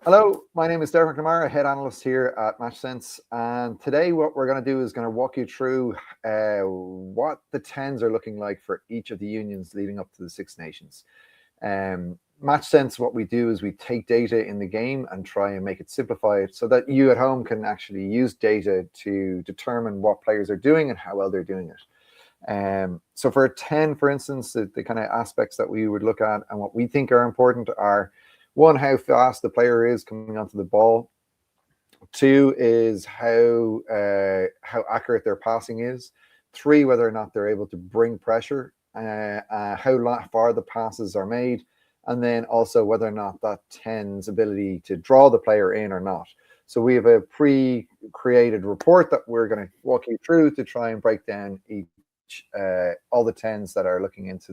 Hello, my name is Derek McNamara, head analyst here at MatchSense, and today what we're going to do is going to walk you through what the tens are looking like for each of the unions leading up to the Six Nations. MatchSense, what we do is we take data in the game and try and make it simplified so that you at home can actually use data to determine what players are doing and how well they're doing it. So for a 10, for instance, the kind of aspects that we would look at and what we think are important are: one, how fast the player is coming onto the ball. Two is how accurate their passing is. Three, whether or not they're able to bring pressure, how far the passes are made, and then also whether or not that 10's ability to draw the player in or not. So we have a pre-created report that we're going to walk you through to try and break down all the 10's that are looking into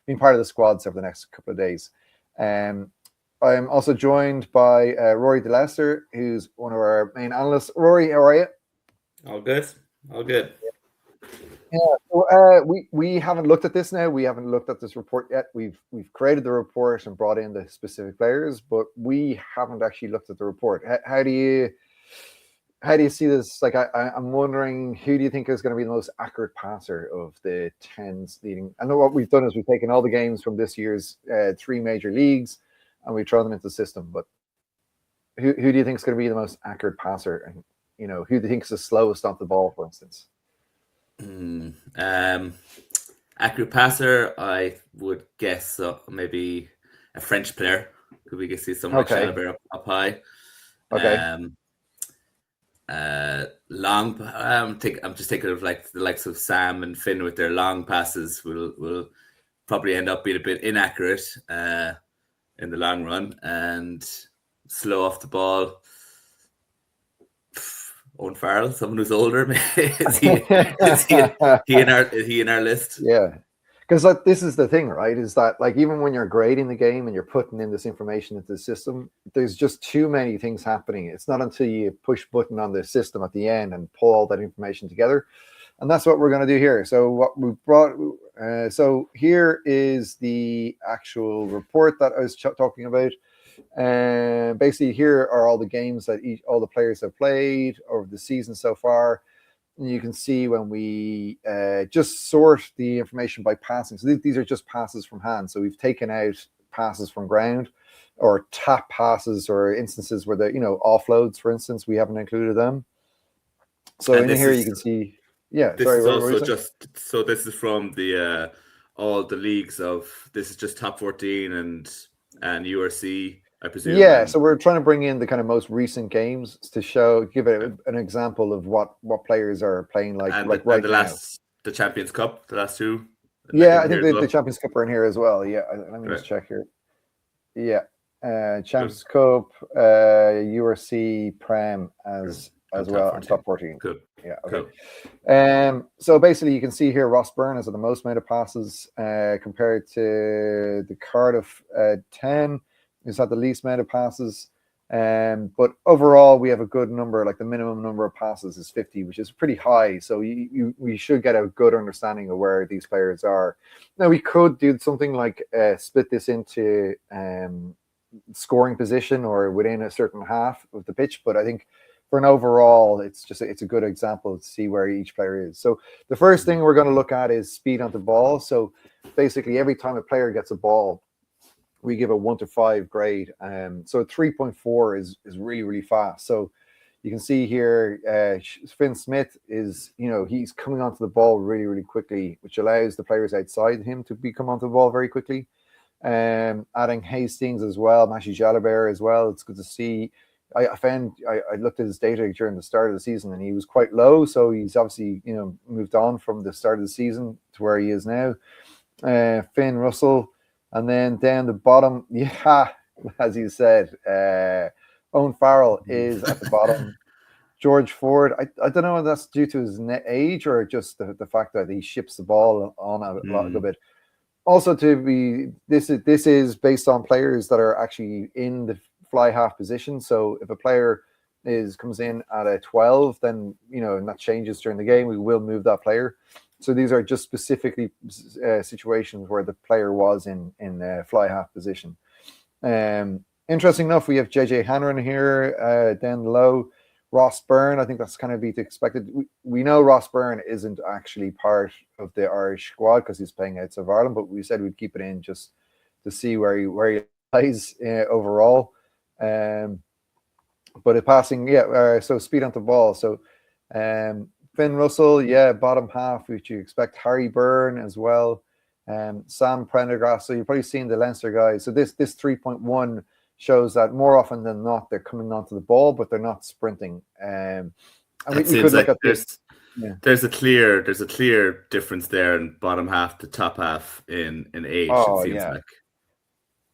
being part of the squads over the next couple of days. I'm also joined by Rory DeLester, who's one of our main analysts. Rory, how are you? All good. All good. Yeah. So, we haven't looked at this now. We haven't looked at this report yet. We've created the report and brought in the specific players, but we haven't actually looked at the report. How do you see this? Like, I'm wondering, who do you think is going to be the most accurate passer of the 10's leading? I know what we've done is we've taken all the games from this year's three major leagues and we throw them into the system. But who do you think is going to be the most accurate passer? And, who do you think is the slowest off the ball, for instance? Accurate passer, I would guess maybe a French player. Could we see someone like Chalobert up high? Okay. Long. I'm just thinking of like the likes of Sam and Finn with their long passes will probably end up being a bit inaccurate in the long run, and slow off the ball. Owen Farrell, someone who's older. is he in our list? Yeah, because this is the thing, right? Is that like even when you're grading the game and you're putting in this information into the system, there's just too many things happening. It's not until you push button on the system at the end and pull all that information together, and that's what we're going to do here. So what we brought, so here is the actual report that I was talking about. And basically, here are all the games that all the players have played over the season so far. And you can see when we just sort the information by passing. So these are just passes from hand. So we've taken out passes from ground or tap passes or instances where offloads, for instance, we haven't included them. So in here you can see. Yeah, this is also just so. This is from the all the leagues of. This is just top 14 and URC. I presume. Yeah, so we're trying to bring in the kind of most recent games to give it an example of what players are playing right now. The Champions Cup, the last two. Yeah, I think the Champions Cup are in here as well. Yeah, let me just check here. Yeah, Champions Cup, URC, Prem as well, and top 14. Cool. Yeah, okay. Cool. So basically, you can see here Ross Byrne has the most amount of passes compared to the Cardiff 10. He's had the least amount of passes. But overall, we have a good number. Like the minimum number of passes is 50, which is pretty high. So we should get a good understanding of where these players are. Now, we could do something like split this into scoring position or within a certain half of the pitch. But I think for an overall, it's a good example to see where each player is. So the first thing we're going to look at is speed on the ball. So basically, every time a player gets a ball, we give a 1 to 5 grade. So 3.4 is really, really fast. So you can see here, Finn Smith is, he's coming onto the ball really, really quickly, which allows the players outside him to come onto the ball very quickly. Adding Hastings as well, Mashi Jalabert as well. It's good to see. I looked at his data during the start of the season and he was quite low. So he's obviously, moved on from the start of the season to where he is now. Finn Russell. And then down the bottom, yeah, as you said, Owen Farrell is at the bottom. George Ford, I don't know if that's due to his age or just the fact that he ships the ball on a little bit. Also, this is based on players that are actually in the fly half position. So if a player comes in at a 12, then and that changes during the game, we will move that player. So these are just specifically situations where the player was in fly half position. Interesting enough, we have JJ Hanron here down low. Ross Byrne, I think that's kind of be expected. We know Ross Byrne isn't actually part of the Irish squad because he's playing outside of Ireland, but we said we'd keep it in just to see where he plays overall. But it passing, so speed on the ball. So Finn Russell, bottom half, which you expect. Harry Byrne as well. Sam Prendergast. So you've probably seen the Leinster guys. So this 3.1 shows that more often than not they're coming onto the ball, but they're not sprinting. And we could look at this. There's a clear difference there in bottom half to top half in age. It seems like.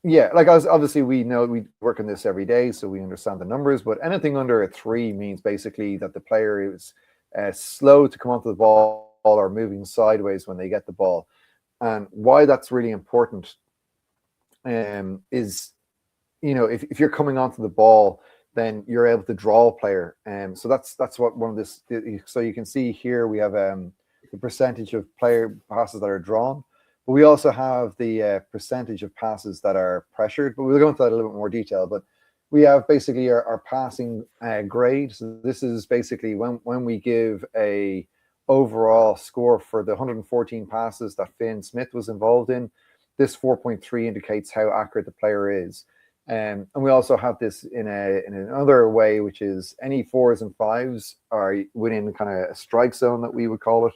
Yeah, like obviously we know we work on this every day, so we understand the numbers. But anything under a 3 means basically that the player is slow to come onto the ball or moving sideways when they get the ball. And why that's really important is, if you're coming onto the ball, then you're able to draw a player. So that's what one of this. So you can see here we have the percentage of player passes that are drawn. But we also have the percentage of passes that are pressured, but we'll go into that in a little bit more detail. But we have basically our passing grade. So this is basically when we give a overall score for the 114 passes that Finn Smith was involved in. This 4.3 indicates how accurate the player is. And we also have this in another way, which is any 4s and 5s are within kind of a strike zone that we would call it,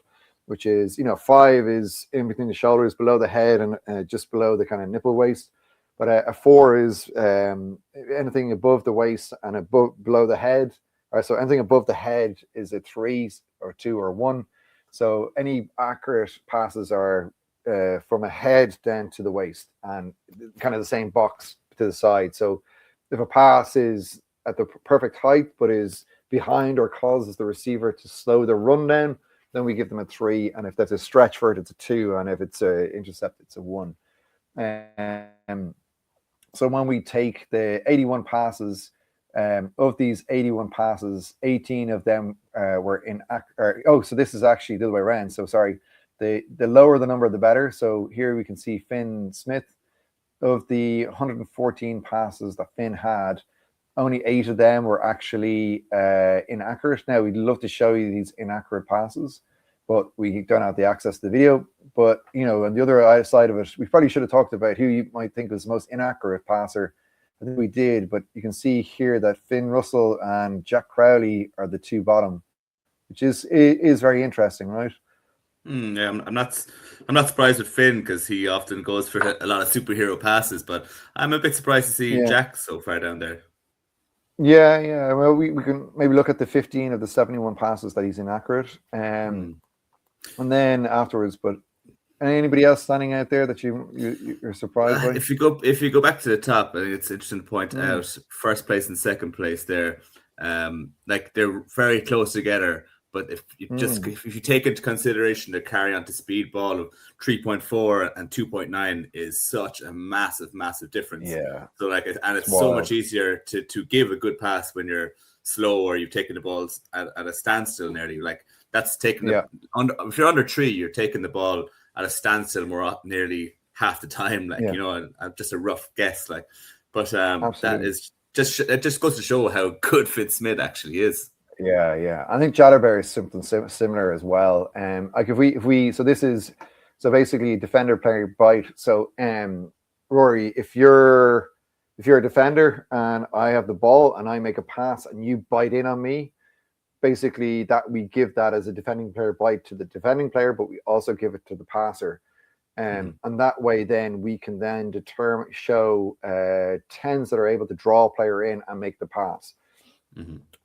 which is, 5 is in between the shoulders, below the head, and just below the kind of nipple waist. But a 4 is anything above the waist and below the head. So anything above the head is a 3 or 2 or 1. So any accurate passes are from a head down to the waist and kind of the same box to the side. So if a pass is at the perfect height but is behind or causes the receiver to slow the run down, then we give them a 3, and if there's a stretch for it, it's a 2, and if it's an intercept, it's a 1. So when we take the 81 passes, of these 81 passes, 18 of them were so this is actually the other way around. So sorry, the lower the number, the better. So here we can see Finn Smith. Of the 114 passes that Finn had, only 8 of them were actually inaccurate. Now, we'd love to show you these inaccurate passes, but we don't have the access to the video. But, on the other side of it, we probably should have talked about who you might think was the most inaccurate passer. I think we did, but you can see here that Finn Russell and Jack Crowley are the 2 bottom, which is very interesting, right? Yeah, I'm not surprised with Finn because he often goes for a lot of superhero passes, but I'm a bit surprised to see Jack so far down there. Yeah. Well, we can maybe look at the 15 of the 71 passes that he's inaccurate, and then afterwards. But anybody else standing out there that you're surprised by? If you go back to the top, I think it's interesting to point out first place and second place there, like they're very close together. But if you take into consideration the carry on to speed ball of 3.4 and 2.9 is such a massive difference. Yeah. So it's so much easier to give a good pass when you're slow or you've taken the balls at a standstill nearly. Like that's taking if you're under 3, you're taking the ball at a standstill nearly half the time. Just a rough guess. But that is it just goes to show how good Finn Smith actually is. Yeah. I think Jalabert is something similar as well. Like if we so this is basically defender player bite. So Rory, if you're a defender and I have the ball and I make a pass and you bite in on me, basically that we give that as a defending player bite to the defending player, but we also give it to the passer. And that way then we can then show 10s that are able to draw a player in and make the pass.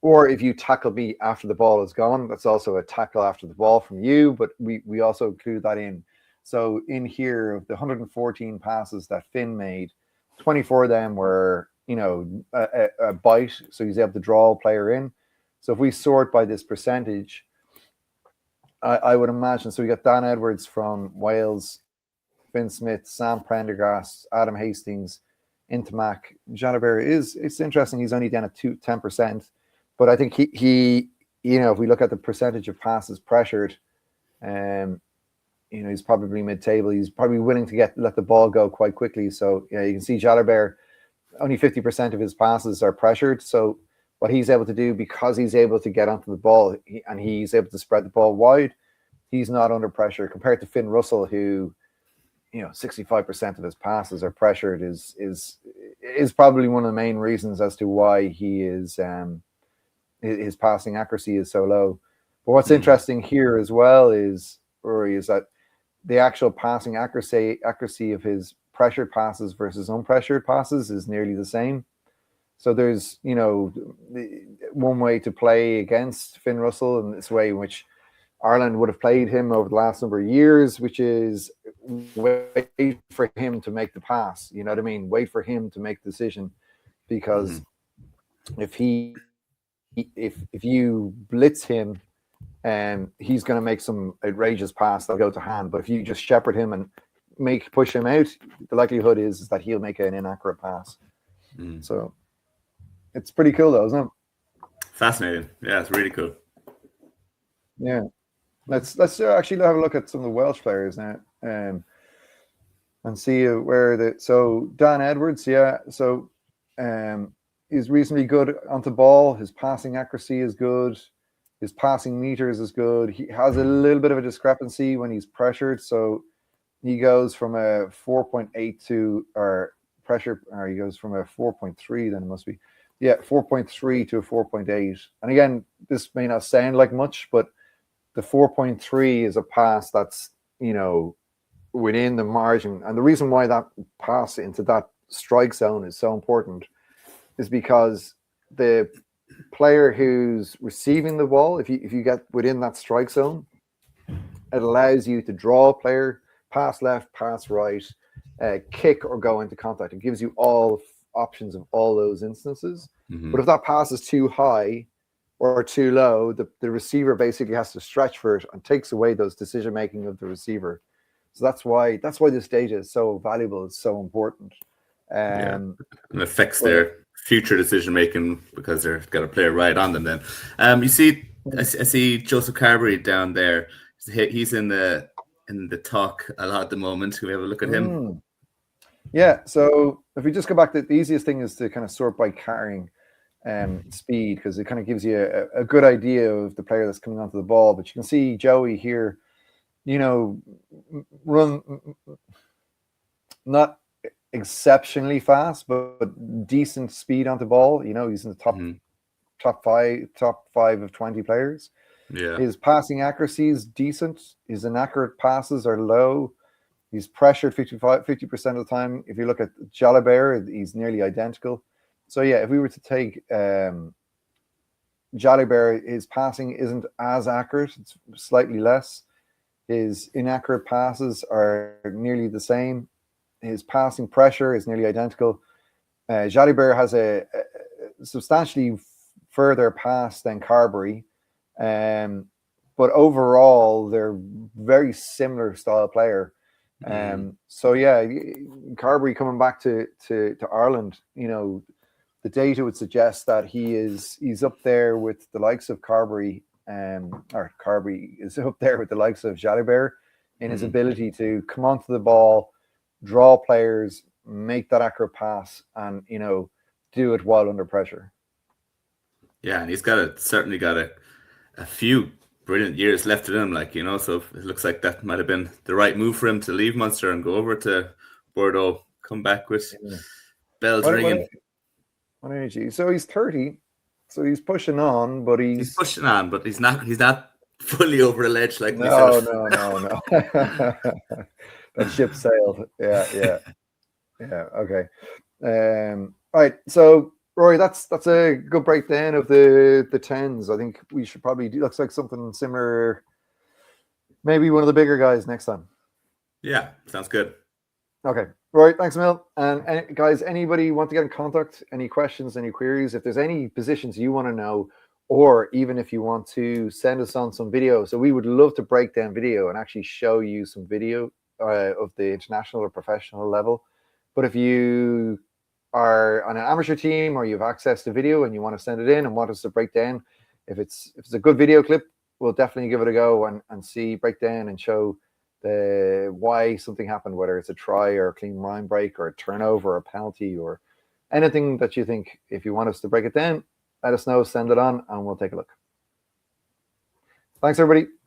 Or if you tackle me after the ball is gone, that's also a tackle after the ball from you, but we also include that in. So in here, of the 114 passes that Finn made, 24 of them were, a bite, so he's able to draw a player in. So if we sort by this percentage, I would imagine, so we got Dan Edwards from Wales, Finn Smith, Sam Prendergast, Adam Hastings, Intimac. Jalabert it's interesting, he's only down at 10%. But I think he if we look at the percentage of passes pressured, he's probably mid-table. He's probably willing to let the ball go quite quickly. So you can see Jalabert only 50% of his passes are pressured. So what he's able to do, because he's able to get onto the ball and he's able to spread the ball wide, he's not under pressure compared to Finn Russell, who, 65% of his passes are pressured, is probably one of the main reasons as to why he is his passing accuracy is so low. But what's interesting here as well is, Rory, is that the actual passing accuracy of his pressured passes versus unpressured passes is nearly the same. So there's, one way to play against Finn Russell, and this way in which Ireland would have played him over the last number of years, which is wait for him to make the pass. You know what I mean? Wait for him to make the decision, because if you blitz him, he's going to make some outrageous pass that'll go to hand. But if you just shepherd him and push him out, the likelihood is that he'll make an inaccurate pass. So it's pretty cool, though, isn't it? Fascinating. Yeah, it's really cool. Yeah. Let's actually have a look at some of the Welsh players now, and see where so Dan Edwards, so he's reasonably good onto ball. His passing accuracy is good. His passing meters is good. He has a little bit of a discrepancy when he's pressured, so he goes from a 4.82 or pressure, or he goes from a 4.3. Then it must be 4.3 to a 4.8. And again, this may not sound like much, but the 4.3 is a pass that's, within the margin. And the reason why that pass into that strike zone is so important is because the player who's receiving the ball, if you get within that strike zone, it allows you to draw a player, pass left, pass right, kick, or go into contact. It gives you all options of all those instances. But if that pass is too high or too low, the receiver basically has to stretch for it and takes away those decision making of the receiver. So that's why this data is so valuable. It's so important. And affects their future decision making because they've got a player right on them. Then you see, I see Joseph Carberry down there. He's in the talk a lot at the moment. Can we have a look at him? Yeah. So if we just go back to the easiest thing is to kind of sort by carrying speed, because it kind of gives you a good idea of the player that's coming onto the ball. But you can see Joey here, run not exceptionally fast, but decent speed onto ball. He's in the top five of 20 players. Yeah. His passing accuracy is decent. His inaccurate passes are low. He's pressured 50% of the time. If you look at Jalibert, he's nearly identical. So yeah, if we were to take Jalibert, his passing isn't as accurate. It's slightly less. His inaccurate passes are nearly the same. His passing pressure is nearly identical. Jalibert has a substantially further pass than Carberry. But overall, they're very similar style player. So yeah, Carberry coming back to Ireland, the data would suggest that he's up there with the likes of Carberry, or Carberry is up there with the likes of Jalibert in his ability to come onto the ball, draw players, make that accurate pass, and do it while under pressure. Yeah, and he's certainly got a few brilliant years left in him, so it looks like that might have been the right move for him to leave Munster and go over to Bordeaux, come back with bells ringing. What energy? So he's 30, so he's pushing on, but he's pushing on, but he's not fully over a ledge like myself. No. That ship sailed. Yeah. Okay. All right. So Rory, that's a good breakdown of the tens. I think we should probably do. Looks like something similar. Maybe one of the bigger guys next time. Yeah, sounds good. Okay. Rory, thanks, Mil. And guys, anybody want to get in contact? Any questions? Any queries? If there's any positions you want to know, or even if you want to send us on some video, so we would love to break down video and actually show you some video of the international or professional level. But if you are on an amateur team or you have access to video and you want to send it in and want us to break down, if it's a good video clip, we'll definitely give it a go and break down and show why something happened, whether it's a try or a clean line break or a turnover or a penalty or anything that you think, if you want us to break it down, let us know, send it on, and we'll take a look. Thanks, everybody.